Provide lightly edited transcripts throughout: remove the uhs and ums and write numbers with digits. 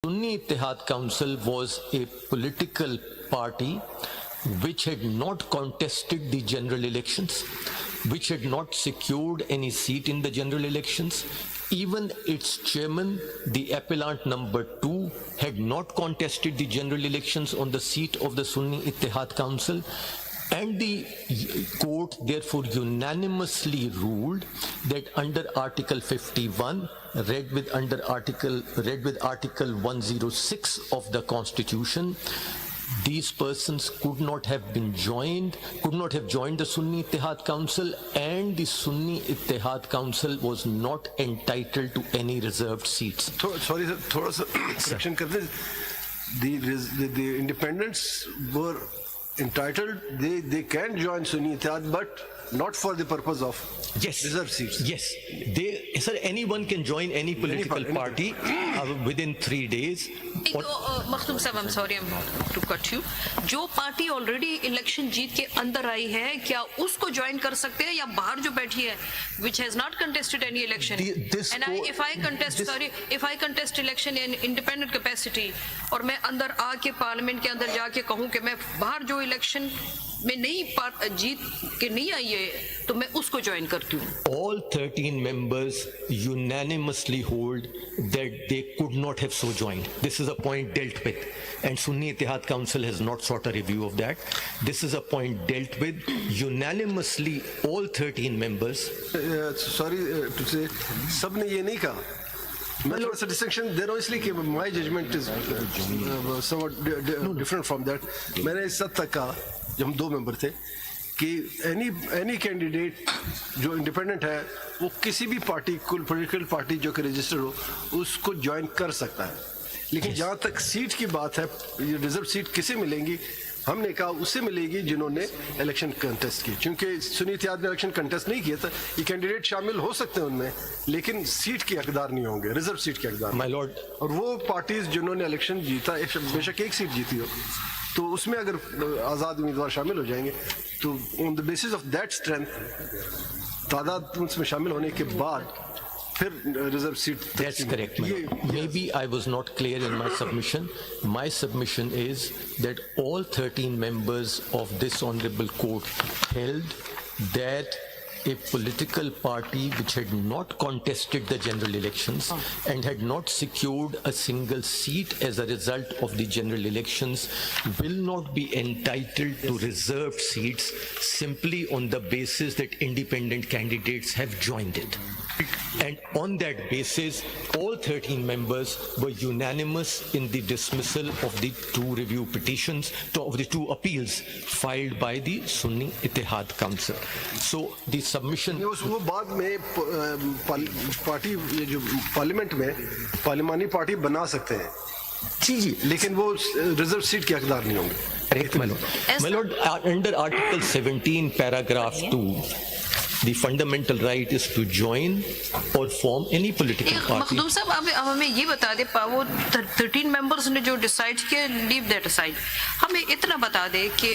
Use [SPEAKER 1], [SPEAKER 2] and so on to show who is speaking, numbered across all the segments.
[SPEAKER 1] Sunni Ittihad Council was a political party which had not contested the general elections, which had not secured any seat in the general elections. Even its chairman, the appellant number 2, had not contested the general elections on the seat of the Sunni Ittihad Council. And the court therefore unanimously ruled that under Article 51, read with Article 106 of the Constitution, these persons could not have joined the Sunni Ittihad Council, and the Sunni Ittihad Council was not entitled to any reserved seats.
[SPEAKER 2] Sorry, sir, थोड़ा सा correction कर दें. The independents were entitled, they can join Sunni Ittihad, but not for the purpose of reserved seats.
[SPEAKER 1] Yes, sir, anyone can join any political party within 3 days.
[SPEAKER 3] Makhdoom साहब, I'm sorry to cut you. जो party already election जीत के अंदर आई है, क्या उसको join कर सकते हैं, या बाहर जो बैठी है, which has not contested any election, if I contest election in independent capacity, और मैं अंदर आके पार्लियामेंट के अंदर जाके कहूँ कि मैं बाहर जो इलेक्शन में नहीं जीत के नहीं आई है, तो मैं उसको ज्वाइन करती हूँ.
[SPEAKER 1] All 13 members unanimously hold that they could not have so joined. This is a point dealt with, and Sunni Ittihad Council has not sought a review of that. This is a point dealt with unanimously. All 13 members.
[SPEAKER 2] Sorry to say, सबने ये नहीं कहा. मैं थोड़ा सा distinction दे रहा हूँ इसलिए कि my judgment is somewhat different from that. मैंने इस हद तक कहा, जब हम 2 मेंबर थे, कि any candidate जो इंडिपेंडेंट है, वो किसी भी पार्टी, कोई पॉलिटिकल पार्टी जो कि रजिस्टर हो, उसको ज्वाइन कर सकता है. लेकिन जहाँ तक सीट की बात है, ये रिजर्व सीट किसे मिलेंगी, हमने कहा उससे मिलेगी जिन्होंने इलेक्शन कंटेस्ट की. क्योंकि सुन्नी इत्तेहाद ने इलेक्शन कंटेस्ट नहीं किया था, ये कैंडिडेट शामिल हो सकते हैं उनमें, लेकिन सीट के हकदार नहीं होंगे, रिजर्व सीट के हकदार.
[SPEAKER 1] माय लॉर्ड,
[SPEAKER 2] और वो पार्टीज जिन्होंने इलेक्शन जीता, बेशक एक सीट जीती हो, तो उसमें अगर आज़ाद उम्मीदवार शामिल हो जाएंगे, तो on the basis of that strength, तादाद उसमें शामिल होने के बाद फिर reserve seat.
[SPEAKER 1] That's correct. Maybe I was not clear in my submission. My submission is that all 13 members of this honorable court held that a political party which had not contested the general elections and had not secured a single seat as a result of the general elections will not be entitled to reserved seats simply on the basis that independent candidates have joined it. And on that basis, all 13 members were unanimous in the dismissal of the 2 review petitions, of the 2 appeals filed by the Sunni Ittihad Council. So the submission.
[SPEAKER 2] वो बाद में party, ये जो parliament में पार्लिमानी party बना सकते हैं, जी, लेकिन वो रिजर्व सीट के हकदार नहीं होंगे.
[SPEAKER 1] Correct, my lord. My lord, under Article 17, paragraph 2. The fundamental right is to join or form any political party.
[SPEAKER 3] Makhdoom साहब, अब हमें ये बता दे, वो 13 मेंबर्स ने जो डिसाइड किया, लीव दैट असाइड, हमें इतना बता दे कि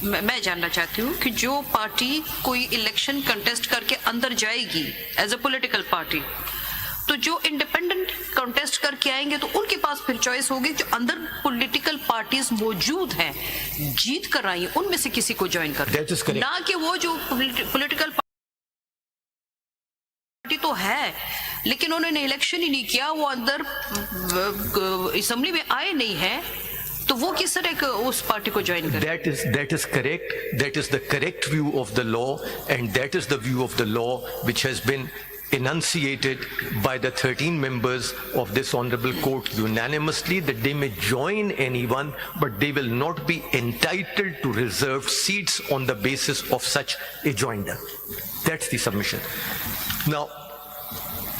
[SPEAKER 3] मैं जानना चाहती हूँ कि जो पार्टी कोई इलेक्शन कंटेस्ट करके अंदर जाएगी एज अ पॉलिटिकल पार्टी, तो जो इंडिपेंडेंट कंटेस्ट करके आएंगे, तो उनके पास फिर चॉइस होगी, जो अंदर पॉलिटिकल पार्टीज मौजूद हैं, जीत कर आई हैं, उनमें से किसी को ज्वाइन कर, ना कि वो जो पॉलिटिकल पार्टी तो है लेकिन उन्होंने इलेक्शन ही नहीं किया, वो अंदर असेंबली में आए नहीं है, तो वो किस तरह उस पार्टी को ज्वाइन करें?
[SPEAKER 1] That is correct. That is the correct view of the law, and that is the view of the law which has been enunciated by the 13 members of this honorable court unanimously, that they may join anyone, but they will not be entitled to reserved seats on the basis of such a joinder. That's the submission. Now,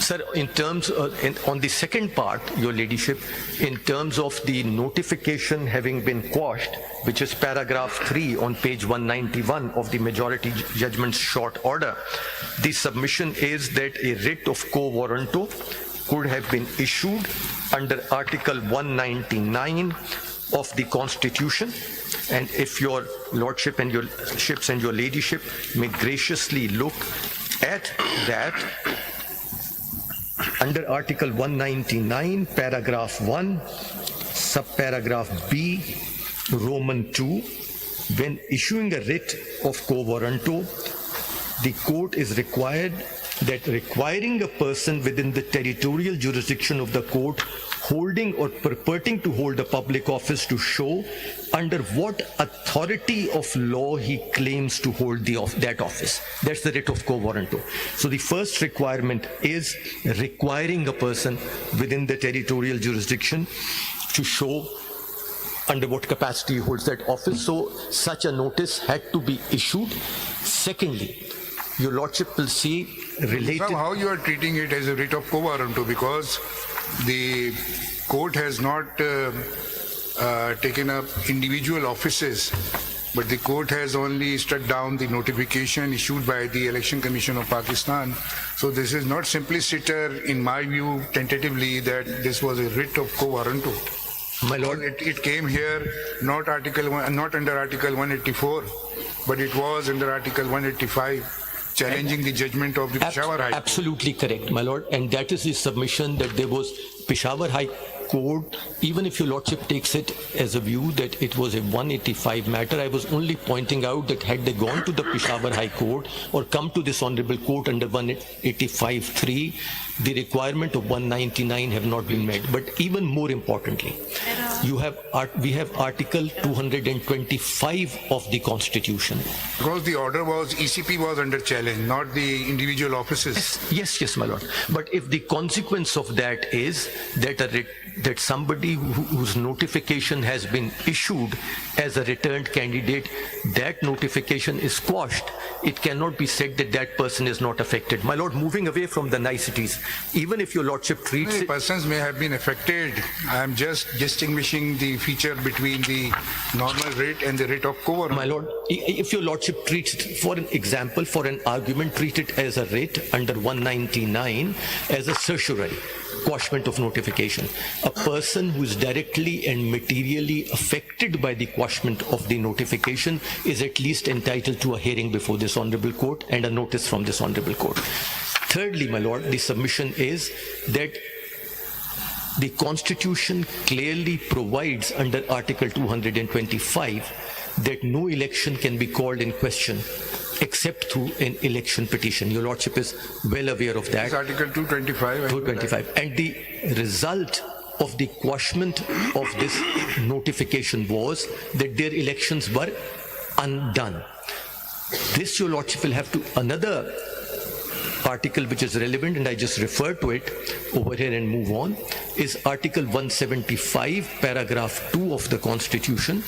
[SPEAKER 1] sir, in terms on the second part, your ladyship, in terms of the notification having been quashed, which is paragraph 3 on page 191 of the majority judgment's short order, the submission is that a writ of quo warranto could have been issued under Article 199 of the Constitution, and if your lordship and your ships and your ladyship may graciously look at that, under Article 199, paragraph 1, subparagraph B, Roman 2, when issuing a writ of quo warranto, the court is required that requiring a person within the territorial jurisdiction of the court holding or purporting to hold a public office to show under what authority of law he claims to hold that office. That's the writ of quo warranto. So the first requirement is requiring a person within the territorial jurisdiction to show under what capacity he holds that office. So such a notice had to be issued. Secondly, your lordship will see related...
[SPEAKER 4] Somehow you are treating it as a writ of quo warranto because the court has not taken up individual offices, but the court has only struck down the notification issued by the Election Commission of Pakistan. So this is not simpliciter, in my view, tentatively, that this was a writ of quo warranto.
[SPEAKER 1] My lord,
[SPEAKER 4] It came here not under Article 184, but it was under Article 185, challenging the judgment of the Peshawar High Court.
[SPEAKER 1] absolutely correct, my lord. And that is the submission that there was Peshawar High Court, even if your lordship takes it as a view that it was a 185 matter, I was only pointing out that had they gone to the Peshawar High Court or come to this honorable court under 185.3, the requirement of 199 have not been met. But even more importantly, we have Article 225 of the Constitution.
[SPEAKER 4] Because the order was, ECP was under challenge, not the individual offices.
[SPEAKER 1] Yes, my lord. But if the consequence of that is that somebody whose notification has been issued as a returned candidate, that notification is quashed, it cannot be said that that person is not affected. My lord, moving away from the niceties, even if your lordship treats
[SPEAKER 4] Many
[SPEAKER 1] it...
[SPEAKER 4] persons may have been affected. I am just distinguishing the feature between the normal writ and the writ of quo warranto.
[SPEAKER 1] My lord, if your lordship treats it, for an example, for an argument, treat it as a writ under 199 as a certiorari, quashment of notification. A person who is directly and materially affected by the quashment of the notification is at least entitled to a hearing before this honorable court and a notice from this honorable court. Thirdly, my lord, the submission is that the Constitution clearly provides under Article 225 that no election can be called in question except through an election petition. Your lordship is well aware of that.
[SPEAKER 4] It's Article 225.
[SPEAKER 1] 225. And the result of the quashment of this notification was that their elections were undone. This, your lordship, will have to another article which is relevant, and I just refer to it over here and move on, is Article 175, paragraph 2 of the Constitution,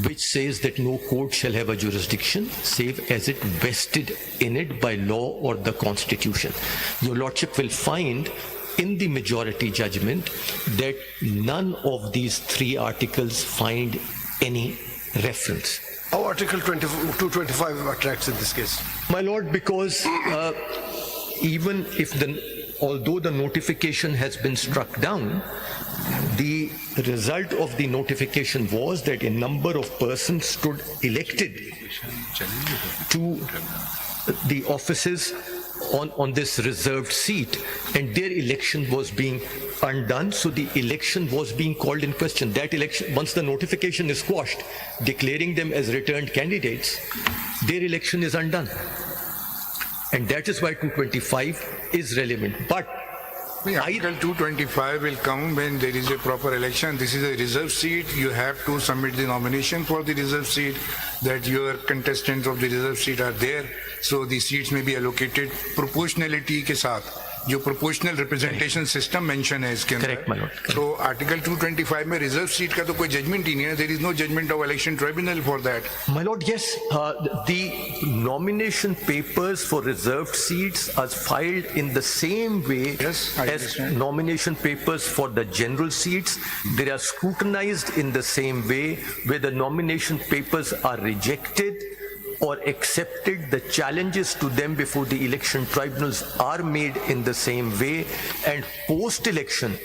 [SPEAKER 1] which says that no court shall have a jurisdiction save as it vested in it by law or the Constitution. Your lordship will find in the majority judgment that none of these three articles find any reference.
[SPEAKER 2] How Article 225 attracts in this case?
[SPEAKER 1] My lord, because even if although the notification has been struck down, the result of the notification was that a number of persons stood elected to the offices on this reserved seat, and their election was being undone, so the election was being called in question. That election, once the notification is quashed, declaring them as returned candidates, their election is undone. And that is why 225 is relevant. But
[SPEAKER 4] Article 225 will come when there is a proper election. This is a reserve seat. You have to submit the nomination for the reserve seat, that your contestants of the reserve seat are there. So the seats may be allocated proportionality के साथ. जो proportional representation system mention है इसके अंदर.
[SPEAKER 1] Correct, my lord.
[SPEAKER 4] So Article 225 में reserve seat का तो कोई judgment ही नहीं है. There is no judgment of election tribunal for that.
[SPEAKER 1] my lord, yes, the nomination papers for reserved seats are filed in the same way
[SPEAKER 4] Yes, I
[SPEAKER 1] as
[SPEAKER 4] understand.
[SPEAKER 1] nomination papers for the general seats. They are scrutinized in the same way. Where the nomination papers are rejected or accepted, the challenges to them before the election tribunals are made in the same way. And post-election,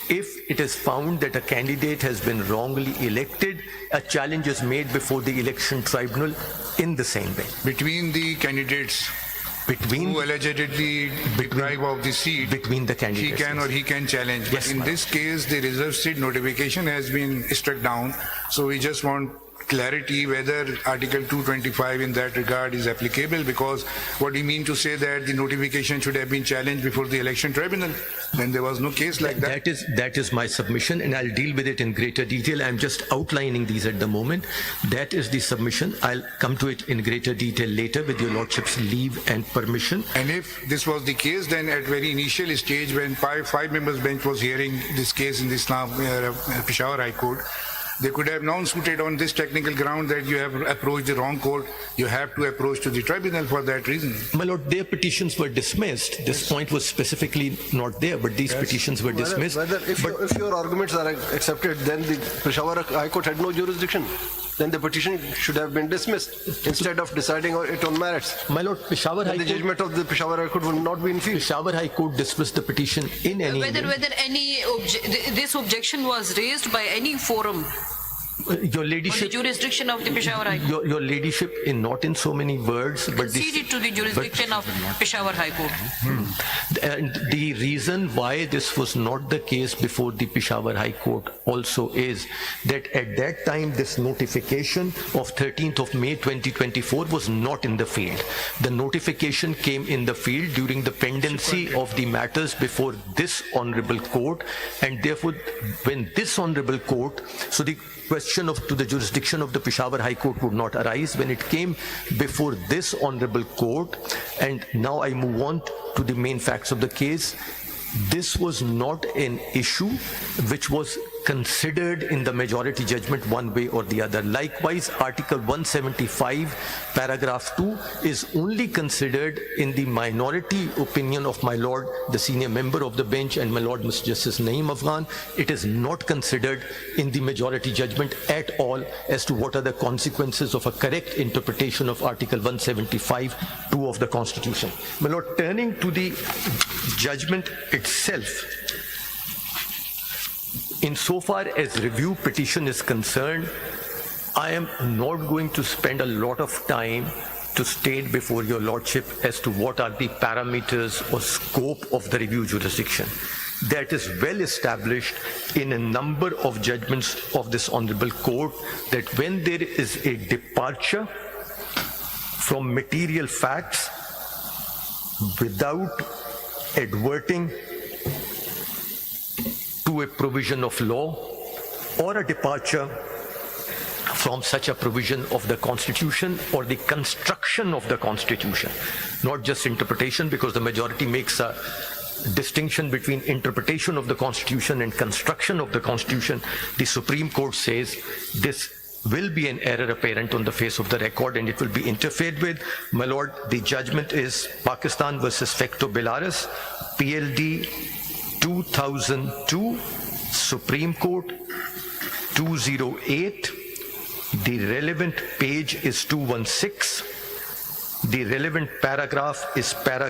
[SPEAKER 1] if it is found that a candidate has been wrongly elected, a challenge is made before the election tribunal in the same way.
[SPEAKER 4] Between the candidates
[SPEAKER 1] between
[SPEAKER 4] who allegedly deprive of the seat,
[SPEAKER 1] between the
[SPEAKER 4] he
[SPEAKER 1] candidates.
[SPEAKER 4] can or he can challenge.
[SPEAKER 1] Yes,
[SPEAKER 4] But in
[SPEAKER 1] ma'am.
[SPEAKER 4] this case, the reserve seat notification has been struck down. So we just want clarity whether Article 225 in that regard is applicable, because what do you mean to say that the notification should have been challenged before the election tribunal? Then there was no case like that.
[SPEAKER 1] That is my submission, and I'll deal with it in greater detail. I'm just outlining these at the moment. That is the submission. I'll come to it in greater detail later with your lordship's leave and permission.
[SPEAKER 4] And if this was the case, then at very initial stage, when five members bench was hearing this case in the Peshawar High Court, they could have non-suited on this technical ground that you have approached the wrong court. You have to approach to the tribunal for that reason.
[SPEAKER 1] My lord, their petitions were dismissed. This point was specifically not there, but these petitions were dismissed.
[SPEAKER 2] If your arguments are accepted, then the Peshawar High Court had no jurisdiction. Then the petition should have been dismissed instead of deciding it on merits.
[SPEAKER 1] My lord, Peshawar High
[SPEAKER 2] And the
[SPEAKER 1] Court,
[SPEAKER 2] judgment of the Peshawar High Court will not be in field.
[SPEAKER 1] Peshawar High Court dismissed the petition in any event.
[SPEAKER 3] Whether any this objection was raised by any forum
[SPEAKER 1] Your
[SPEAKER 3] on the
[SPEAKER 1] ladyship,
[SPEAKER 3] jurisdiction of the Peshawar High Court.
[SPEAKER 1] your ladyship, not in so many words, but this,
[SPEAKER 3] Conceded to the jurisdiction of Peshawar High Court.
[SPEAKER 1] and the reason why this was not the case before the Peshawar High Court also is that at that time this notification of 13th of May 2024 was not in the field. The notification came in the field during the pendency of the matters before this honorable court, and therefore when this honorable court, so the question to the jurisdiction of the Peshawar High Court would not arise when it came before this honorable court. And now I move on to the main facts of the case. This was not an issue which was considered in the majority judgment one way or the other. Likewise, Article 175, paragraph 2 is only considered in the minority opinion of my lord, the senior member of the bench, and my lord, Mr. Justice Naeem Afghan. It is not considered in the majority judgment at all as to what are the consequences of a correct interpretation of Article 175, 2 of the Constitution. My lord, turning to the judgment itself, insofar as review petition is concerned, I am not going to spend a lot of time to state before your lordship as to what are the parameters or scope of the review jurisdiction. That is well established in a number of judgments of this honorable court, that when there is a departure from material facts without adverting to a provision of law or a departure from such a provision of the Constitution or the construction of the Constitution, not just interpretation, because the majority makes a distinction between interpretation of the Constitution and construction of the Constitution. The Supreme Court says this will be an error apparent on the face of the record and it will be interfered with. My lord, the judgment is Pakistan versus Fecto Belarus, PLD 2002, Supreme Court 208. The relevant page is 216. The relevant paragraph is paragraph